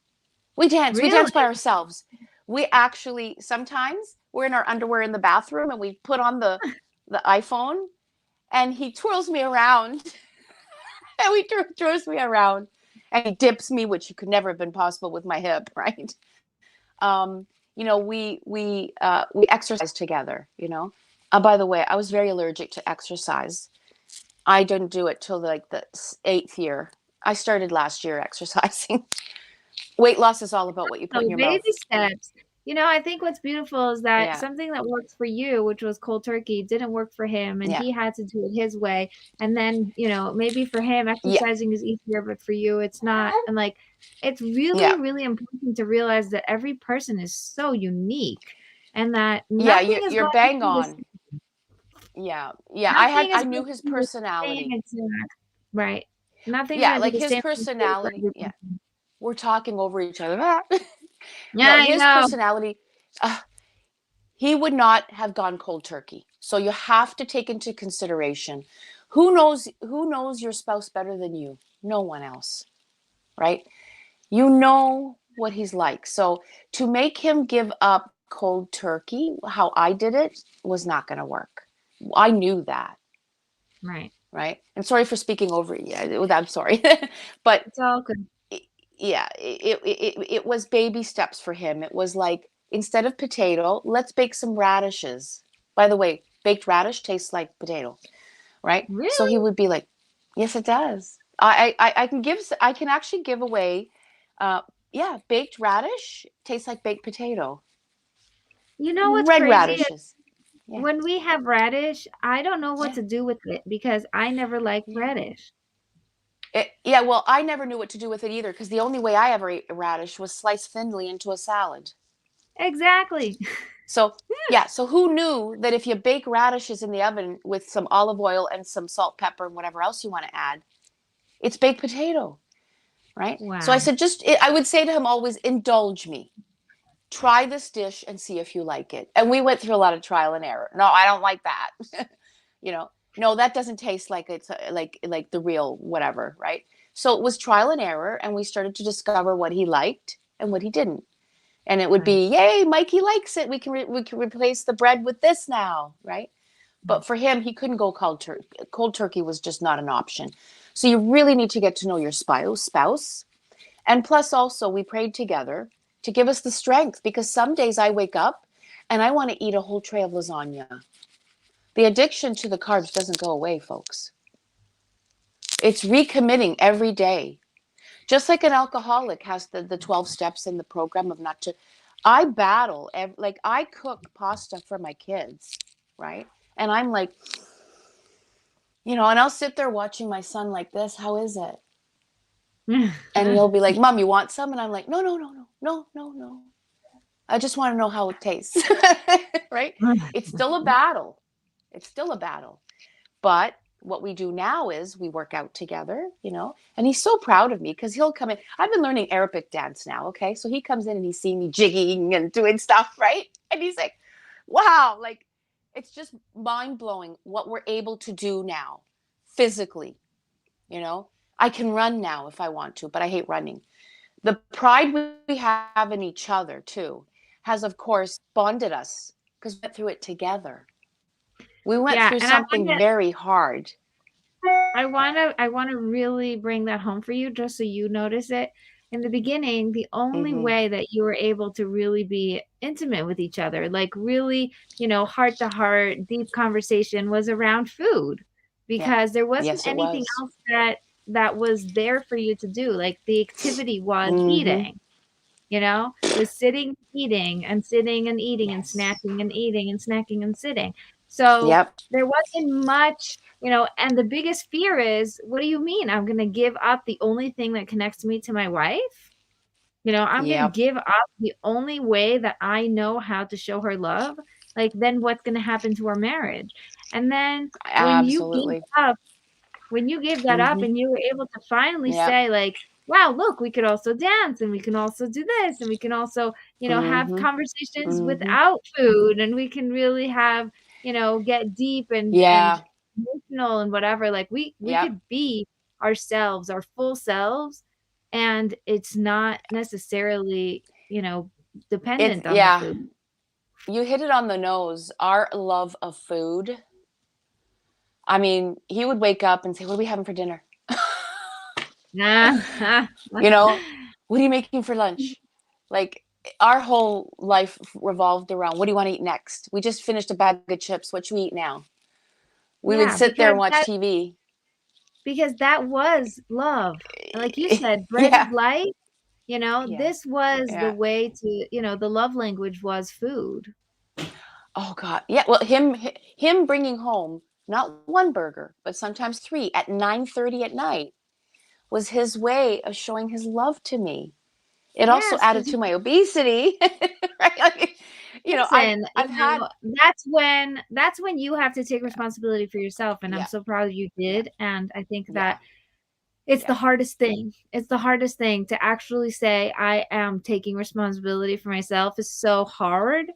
We dance. We Really? dance by ourselves. We actually sometimes we're in our underwear in the bathroom and we put on the iPhone and he twirls me around and he twirls me around and he dips me, which could never have been possible with my hip, right? We exercise together. By the way, I was very allergic to exercise. I didn't do it till like the 8th year. I started last year exercising. Weight loss is all about what you put in So your baby mouth. steps. I think what's beautiful is that Yeah. something that works for you, which was cold turkey, didn't work for him, and Yeah. he had to do it his way. And then, maybe for him, Yeah. exercising is easier, but for you, it's not. And like, it's really, Yeah. really important to realize that every person is so unique, and that Yeah. nothing is You're going to bang be the on. same. Yeah. Yeah. Nothing I is knew going his to be the same personality. exact. Right. Nothing's Yeah. going to be Like the his same for personality. every Yeah. person. We're talking over each other. Yeah, No, I his know. personality, he would not have gone cold turkey. So you have to take into consideration who knows your spouse better than you? No one else, right? You know what he's like. So to make him give up cold turkey, how I did it, was not going to work. I knew that, Right. right? And sorry for speaking over you. I'm sorry. But It's all good. yeah, it was baby steps for him. It was like, instead of potato, let's bake some radishes. By the way, baked radish tastes like potato, right? So he Really? would be like, yes, it does. I can actually give away, uh, yeah, baked radish tastes like baked potato. You know what's Red crazy? radishes. Yeah, When we have radish, I don't know what yeah, to do with it because I never liked yeah. radish. Yeah, well, I never knew what to do with it either because the only way I ever ate a radish was sliced thinly into a salad. Exactly. So, yeah, so who knew that if you bake radishes in the oven with some olive oil and some salt, pepper, and whatever else you want to add, it's baked potato, right? So I Wow. said, I would say to him always, indulge me. Try this dish and see if you like it. And we went through a lot of trial and error. No, I don't like that. you know, no, that doesn't taste like it's like the real whatever, right? So it was trial and error, and we started to discover what he liked and what he didn't. And it would Right. be, yay, Mikey likes it. We can replace the bread with this now, right? But for him, he couldn't go cold turkey. Cold turkey was just not an option. So you really need to get to know your spouse. And plus, also, we prayed together to give us the strength, because some days I wake up and I want to eat a whole tray of lasagna. The addiction to the carbs doesn't go away, folks. It's recommitting every day. Just like an alcoholic has the 12 steps in the program of not to. I battle, like I cook pasta for my kids, right? And I'm like, and I'll sit there watching my son like this. How is it? And he'll be like, Mom, you want some? And I'm like, no, no, no, no, no, no, no. I just want to know how it tastes, right? It's still a battle. It's still a battle. But what we do now is we work out together, and he's so proud of me because he'll come in. I've been learning Arabic dance now, okay? So he comes in and he's seeing me jigging and doing stuff, right? And he's like, wow, like it's just mind blowing what we're able to do now physically, I can run now if I want to, but I hate running. The pride we have in each other too has, of course, bonded us because we went through it together. We went Yeah, through and something very hard. I want to really bring that home for you just so you notice it. In the beginning, the only Mm-hmm. way that you were able to really be intimate with each other, like really, heart to heart, deep conversation was around food Yep. because there wasn't Yes, it anything was. else that was there for you to do. Like the activity was Mm-hmm. eating. Was sitting, eating, and sitting and eating and Yes. snacking and eating and snacking and sitting. So Yep. there wasn't much, and the biggest fear is, what do you mean? I'm going to give up the only thing that connects me to my wife? I'm going to Yep. give up the only way that I know how to show her love. Like, then what's going to happen to our marriage? And then when you gave Absolutely. up, when you gave that up Mm-hmm. and you were able to finally Yep. say like, wow, look, we could also dance and we can also do this and we can also, have Mm-hmm. conversations Mm-hmm. without food and we can really have, get deep and Yeah. emotional and whatever. Like we Yep. could be ourselves, our full selves, and it's not necessarily, It's dependent on the yeah. food. You hit it on the nose. Our love of food. I mean, he would wake up and say, "What are we having for dinner?" you know, what are you making for lunch? Like our whole life revolved around what do you want to eat next? We just finished a bag of chips. What should we eat now? We would Yeah, sit there and watch TV. because that was love. And like you said, bread of Yeah. life, Yeah. this was the Yeah. way to, the love language was food. Oh God. Yeah. Well, him bringing home not one burger, but sometimes three at 9:30 at night was his way of showing his love to me. It also Yes, added because to my obesity. Right? Like, listen, I've had that's when you have to take responsibility for yourself. And I'm yeah, so proud you yeah, did. And I think yeah, that it's the yeah. hardest thing. It's the hardest thing to actually say, I am taking responsibility for myself is so hard.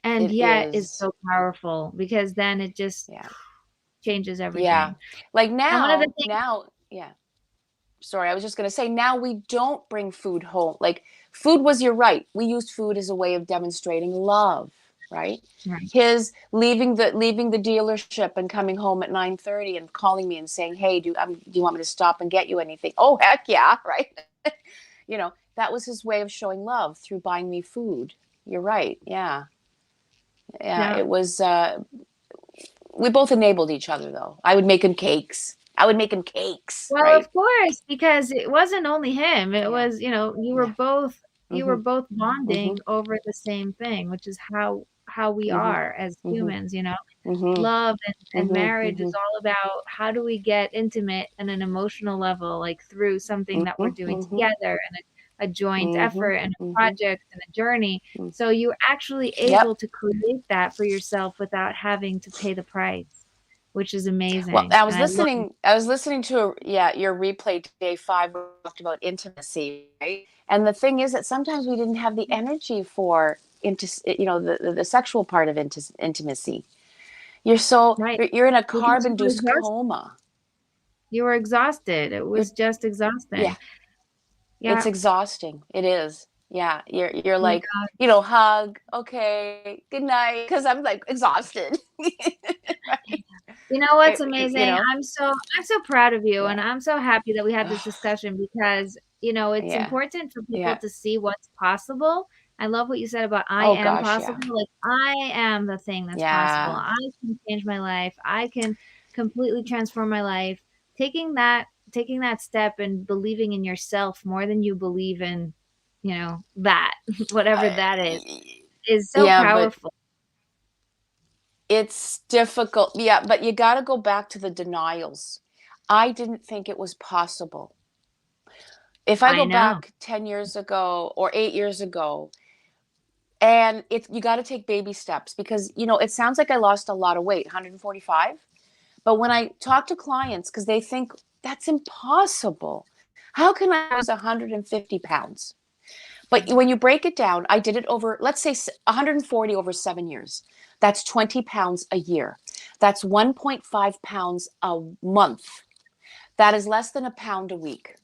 And It yet it's is. so powerful because then it just Yeah. changes Yeah. everything. Like And one of the now, yeah. Sorry, I was just going to say now we don't bring food home. Like food was your right. We used food as a way of demonstrating love, right? Right. His leaving the dealership and coming home at 9:30 and calling me and saying, "Hey, do you want me to stop and get you anything?" Oh, heck yeah, right? That was his way of showing love through buying me food. You're right. Yeah. Yeah, Yeah. it was we both enabled each other though. I would make him cakes. I would make him cakes, Well, right? of course, because it wasn't only him. It Yeah. was, Yeah. you were Mhm. both Mhm. bonding over the same thing, which is how we Mhm. are as Mhm. humans, Mhm. love and Mhm. marriage is Mhm. all about how do we get intimate on an emotional level, like through something that we're Mhm. doing Mhm. together and a joint Mhm. effort and a Mhm. project and a journey. Mm. So you're actually Yep. able to create that for yourself without having to pay the price, which is Well, amazing. And I love I was listening to your replay day 5 where we talked about intimacy, right? And the thing is that sometimes we didn't have the energy for the sexual part of intimacy. right. You're in a Because carb induced coma. you were exhausted. It You're was just yeah, exhausting. it's Yeah. exhausting. It is. Yeah, you're Oh my like, God. hug, okay, good night, because I'm like exhausted. Right? You know what's It, you amazing? know, I'm so proud of you, yeah, and I'm so happy that we had this Ugh, discussion because, it's yeah, important for people yeah, to see what's possible I love what you said about I Oh am gosh, yeah. possible. Like, I am the thing that's possible. Yeah. I can change my life. I can completely transform my life. Taking that step and believing in yourself more than you believe in, that whatever that is so Yeah, but powerful. it's difficult. Yeah, but you got to go back to the denials. I didn't think it was possible. If I I go know. back 10 years ago or 8 years ago, and you got to take baby steps because, it sounds like I lost a lot of weight, 145. But when I talk to clients, because they think that's impossible, how can I lose 150 pounds? But when you break it down, I did it over, let's say 140 over 7 years. That's 20 pounds a year. That's 1.5 pounds a month. That is less than a pound a week.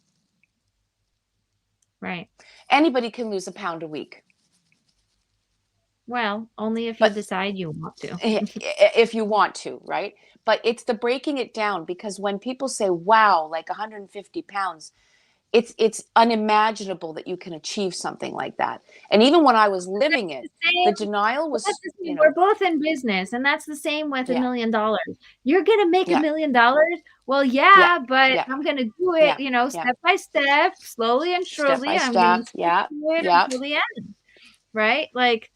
Right. Anybody can lose a pound a week. Well, only if you But decide you want to. if you want to, right? But it's the breaking it down because when people say, wow, like 150 pounds, it's unimaginable that you can achieve something like that. And even when I was living The it, the same denial Well, that's was, the same. We're both in business, and that's the same with yeah, $1 million. You're gonna make yeah, $1 million? Well, yeah, yeah, but yeah, I'm gonna do it, yeah, yeah. step by step, slowly and Step surely. by I'm gonna step. stick Yeah, to it yeah, until the end, right? Like,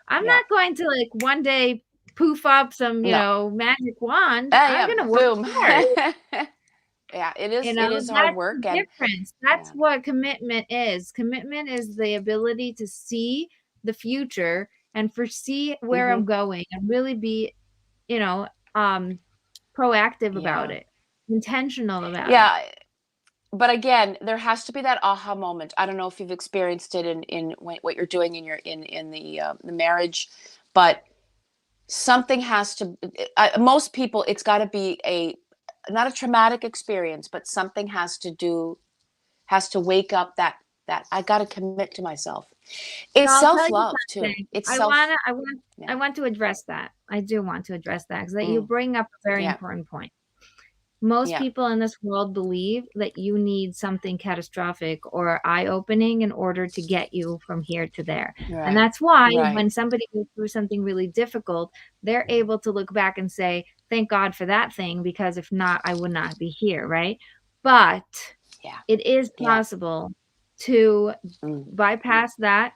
I'm yeah. not going to like one day poof up some, No. magic wand. I'm Yeah, gonna work boom. hard. Yeah, it is hard That's the work and difference. That's yeah. what commitment is. Commitment is the ability to see the future and foresee where Mhm. I'm going and really be, you know, um, proactive about Yeah. it, intentional about it. Yeah, but again, there has to be that aha moment. I don't know if you've experienced it in what you're doing in your in the marriage, but something has to most people it's got to be a not a traumatic experience, but something has to wake up that I got to commit to myself. So It's I'll tell you self-love too. something. It's I self wanna I want I yeah. want to address that. I do want to address that because that you Mm, bring up a very yeah. important point. Most Yeah. people in this world believe that you need something catastrophic or eye-opening in order to get you from here to there. And Right. that's why Right. when somebody goes through something really difficult, they're able to look back and say, thank God for that thing, because if not, I would not be here, right? But Yeah. it is Yeah. possible to Mm. bypass that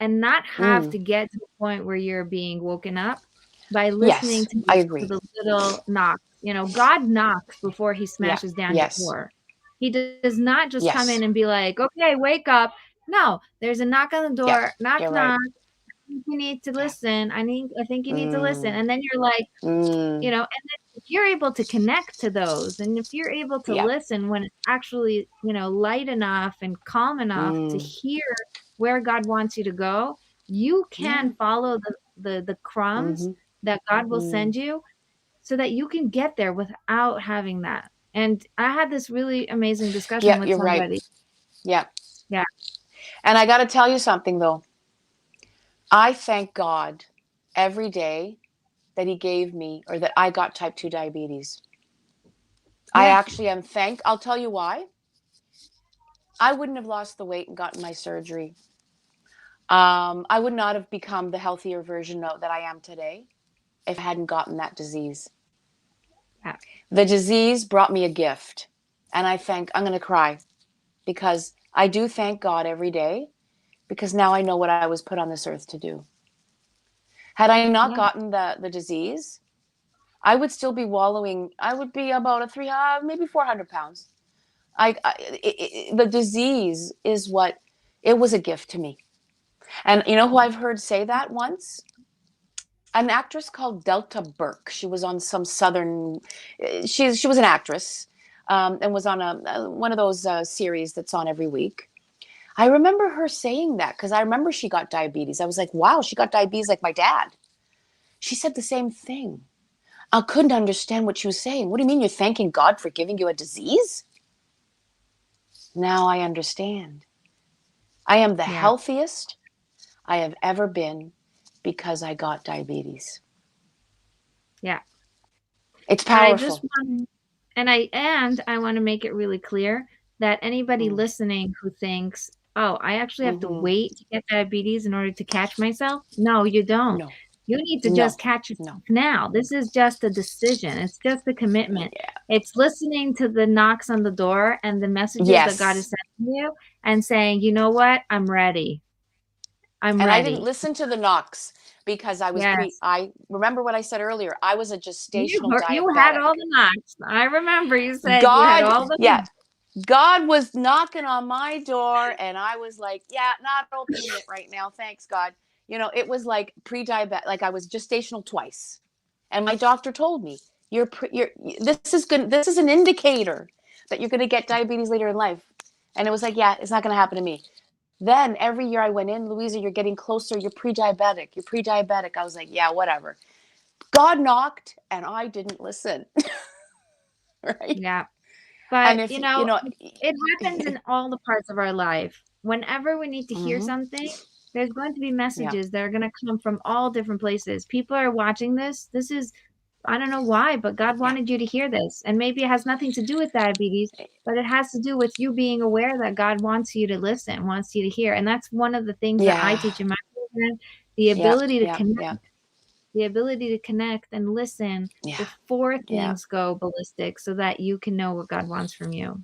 and not have Mm. to get to the point where you're being woken up by listening Yes, to I to agree. the little knocks. God knocks before he Yeah. smashes down your Yes. door. He does not just come in Yes. and be like, "Okay, wake up." No, there's a knock on the Yeah. door. Knock, You're right. knock. You need to Yeah. listen. I think you need to listen. Mm. And then you're like, Mm. and then if you're able to connect to those, and if you're able to Yeah. listen when it's actually, light enough and calm enough to Mm. hear where God wants you to go, you Yeah. can follow the crumbs Mhm. that God will Mm. send you so that you can get there without having that. And I had this really amazing discussion Yeah, with you're right. somebody. Yeah. Yeah. And I got to tell you something though. I thank God every day that he gave me or that I got type 2 diabetes. I Yeah. actually am I'll tell you why. I wouldn't have lost the weight and gotten my surgery. I would not have become the healthier version that I am today if I hadn't gotten that disease. Yeah. The disease brought me a gift. And I'm going to cry because I do thank God every day because now I know what I was put on this earth to do. Had I not Yeah. gotten the disease, I would still be wallowing. I would be about maybe 400 pounds. The disease is what, it was a gift to me. And you know who I've heard say that once? An actress called Delta Burke. She was on some southern. She was an actress, and was on one of those series that's on every week. I remember her saying that because I remember she got diabetes. I was like, wow, she got diabetes like my dad. She said the same thing. I couldn't understand what she was saying. What do you mean you're thanking God for giving you a disease? Now I understand. I am the Yeah. healthiest I have ever been because I got diabetes. Yeah. It's And I just powerful. want I want to make it really clear that anybody Mm. listening who thinks, oh, I actually have to Mm-hmm. wait to get diabetes in order to catch myself. No, you don't. No, You need to no, just catch yourself no. now. This is just a decision. It's just a commitment. Yeah. It's listening to the knocks on the door and the messages that God is Yes. sending you and saying, you know what? I'm ready. I'm And I didn't ready. listen to the knocks because Yes. I remember what I said earlier. I was a gestational You had all diabetic. the knocks. I remember you said you had God, all the yeah, knocks. God was knocking on my door, and I was like, yeah, not opening it right now. Thanks, God. It was like pre-diabetic, like I was gestational twice. And my doctor told me, this is good. This is an indicator that you're going to get diabetes later in life. And it was like, yeah, it's not going to happen to me. Then every year I went in, Louisa, you're getting closer. You're pre-diabetic. You're pre-diabetic. I was like, yeah, whatever. God knocked, and I didn't listen. Right. Yeah. And But, if, you know, it happens in all the parts of our life. Whenever we need to hear mm-hmm, something, there's going to be yeah. messages that are going to come from all different places. People are watching this. This is, I don't know why, but God Yeah. wanted you to hear this. And maybe it has nothing to do with diabetes, but it has to do with you being aware that God wants you to listen, wants you to hear. And that's one of the things that I Yeah. teach in my program, the Yeah. ability to Yeah. connect, Yeah. and listen Yeah. before Yeah. things go ballistic so that you can know what God wants from you.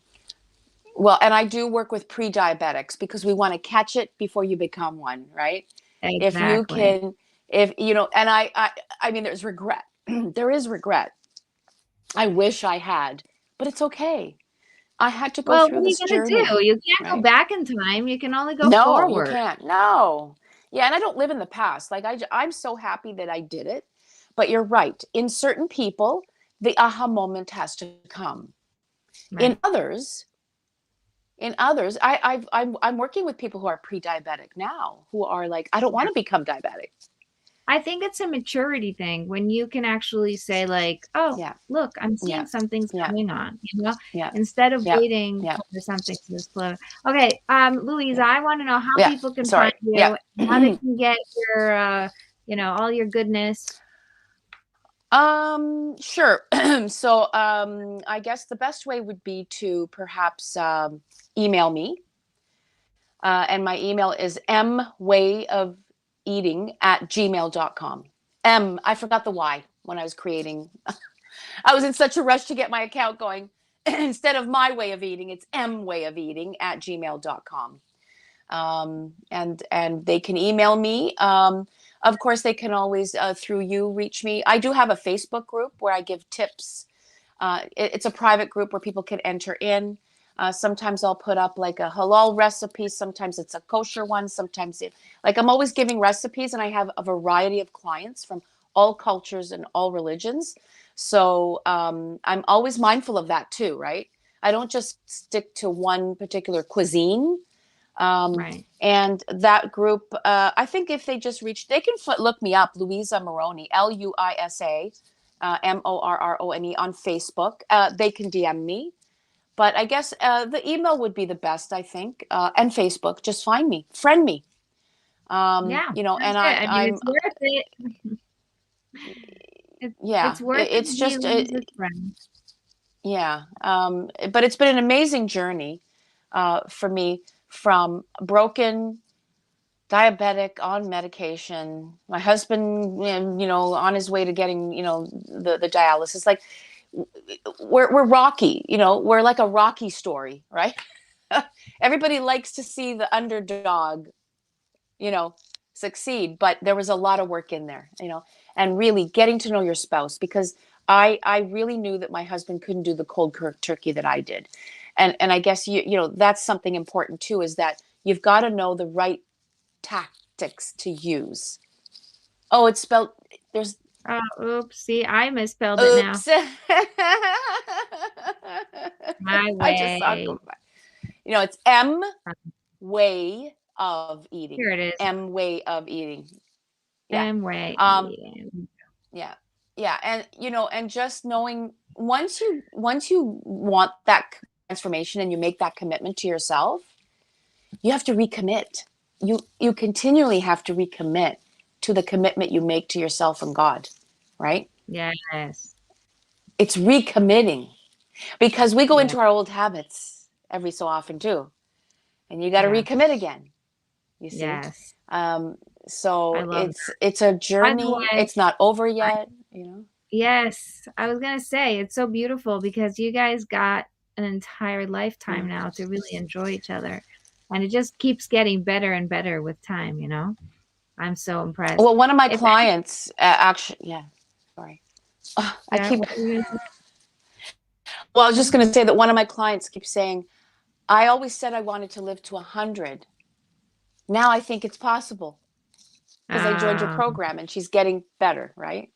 Well, and I do work with pre-diabetics because we want to catch it before you become one, right? If you Exactly. can, if you know, and I mean, there's regret. There is regret. I wish I had, but it's okay. I had to go Well, through what are you this gonna journey, do? You can't go right? back in time. You can only go No, you forward. can't. No. Yeah, and I don't live in the past. Like I'm so happy that I did it. But you're right. In certain people, the aha moment has to come. In Right. others, I'm working with people who are pre-diabetic now, who are like, I don't want Yeah. to become diabetic. I think it's a maturity thing when you can actually say like, "Oh, Yeah, look, I'm yeah, seeing something's yeah, going on," yeah, instead of yeah, waiting yeah, for something to explode. Okay, Louisa, yeah, I want to know how yeah. people can find Sorry. Yeah. you, how they can get your, all your goodness. Sure. So, I guess the best way would be to perhaps email me. And my email is mwayofeating@gmail.com. I forgot the Y when I was creating. I was in such a rush to get my account going. Instead of my way of eating, it's mwayofeating@gmail.com. And they can email me. Of course, they can always, through you, reach me. I do have a Facebook group where I give tips. It's a private group where people can enter in. Sometimes I'll put up like a halal recipe. Sometimes it's a kosher one. Like I'm always giving recipes, and I have a variety of clients from all cultures and all religions. So I'm always mindful of that too, right? I don't just stick to one particular cuisine. Um, Right. and that group, I think if they just reach, they can look me up, Luisa Morrone, Luisa Morrone on Facebook. They can DM me. But I guess the email would be the best, I think, and Facebook. Just find me, friend me. Yeah, And that's it. I mean, I'm, it's worth it. yeah, It's worth it it's to be just, Louisa's friend. yeah. But it's been an amazing journey for me from broken diabetic on medication, my husband, on his way to getting, the dialysis. Like we're Rocky, we're like a Rocky story, right? Everybody likes to see the underdog, you know, succeed, but there was a lot of work in there, and really getting to know your spouse, because I really knew that my husband couldn't do the cold turkey that I did. And I guess that's something important too, is that you've got to know the right tactics to use. Oh, it's spelled, there's, Oh, oops. See, I misspelled it now. oops. My I just saw it way. go by. It's M way of eating. Here it is. M way of eating. Yeah. M way. Um, yeah. Yeah. And just knowing, once you want that transformation and you make that commitment to yourself, you have to recommit. You continually have to recommit to the commitment you make to yourself and God, right? Yes. It's recommitting, because we go Yeah. into our old habits every so often too. and you got to Yeah. recommit again. You see? Yes. I So love it's that. a By the journey. way, It's not over I yet, you know? yes, I was gonna say it's so beautiful because you guys got an entire lifetime Mm. now to really enjoy each other, and it just keeps getting better and better with time, you know? I'm so impressed. Well, one of my If clients actually, yeah, sorry. I yeah, keep, what were you gonna say? well, I was just going to say that one of my clients keeps saying, I always said I wanted to live to 100. Now I think it's possible because I joined your program and she's getting better, right?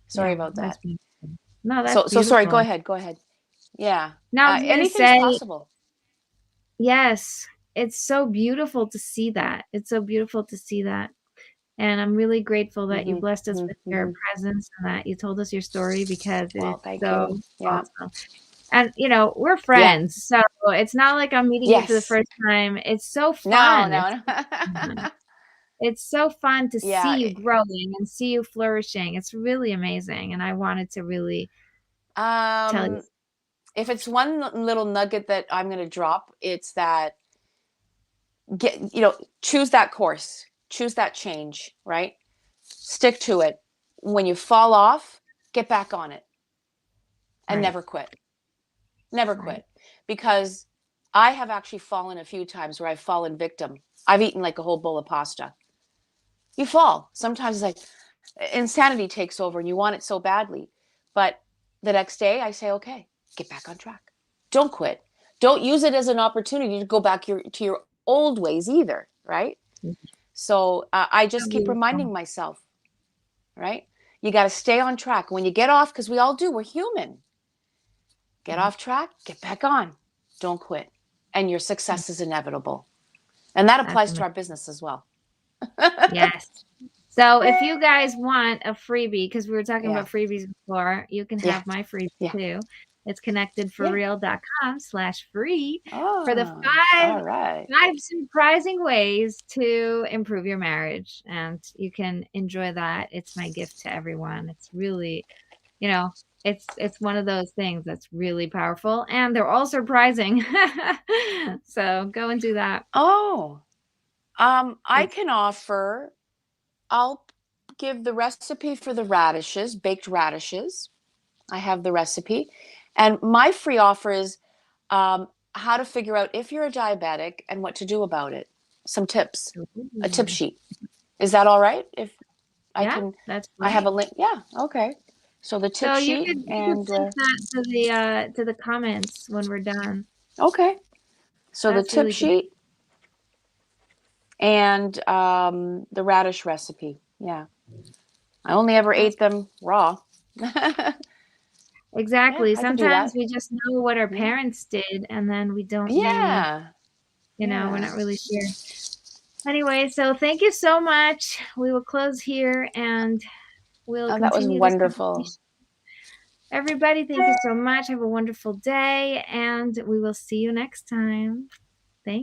Sorry Yeah, about that's that. beautiful. No, that's So sorry, go beautiful. ahead, go ahead. Yeah. Now, I was gonna Anything's say, possible. yes, it's so beautiful to see that. It's so beautiful to see that. And I'm really grateful that you Hmm. blessed us with your Hmm. presence and that you told us your story because it is Well, thank you. so Yeah. awesome. And, you know, we're Yeah. friends, so it's not like I'm meeting you for the Yes. first time. It's so No, fun. It's no, so no. fun. It's so fun to Yeah. see you growing and see you flourishing. It's really amazing, and I wanted to really tell you. Um, if it's one little nugget that I'm going to drop, it's that choose that course, choose that change, right? Stick to it. When you fall off, get back on it and Right, never quit. Never right, quit. Because I have actually fallen a few times where I've fallen victim. I've eaten like a whole bowl of pasta. You fall. Sometimes it's like insanity takes over and you want it so badly. But the next day I say, okay, get back on track. Don't quit. Don't use it as an opportunity to go back to your old ways either, right? mhm. So I So just keep beautiful. reminding myself, right? You got to stay on track. When you get off, because we all do, we're human. Get Right. off track, get back on. Don't quit. And your success is inevitable. And that That's applies to amazing. our business as well. Yes. So if you guys want a freebie, because we were talking Yeah. about freebies before, you can Yeah. have my freebie Yeah. too. It's Yeah. connectedforreal.com/free for the Oh, five all right. five surprising ways to improve your marriage. And you can enjoy that. It's my gift to everyone. It's really, you know, it's one of those things that's really powerful and they're all surprising. So go and do that. Oh, I It's can offer, I'll give the recipe for the radishes, baked radishes. I have the recipe. And my free offer is how to figure out if you're a diabetic and what to do about it. Some tips, a tip ooh. sheet. Is that all right? If I Yeah, can, that's I have a great. link. Yeah, okay. So the tip So sheet you could and send that to the comments when we're done. okay. So the That's tip really great. sheet and the radish recipe. Yeah, I only ever That's ate them raw. Yeah, exactly. I can do Sometimes that. we just know what our Yeah, parents did and then we don't really, yeah, you know, we're yeah. not really sure. Anyway, so thank you so much. We will close here and we'll Oh, that was continue this wonderful. conversation. Everybody, thank you so much. Have a wonderful day and we will see you next time.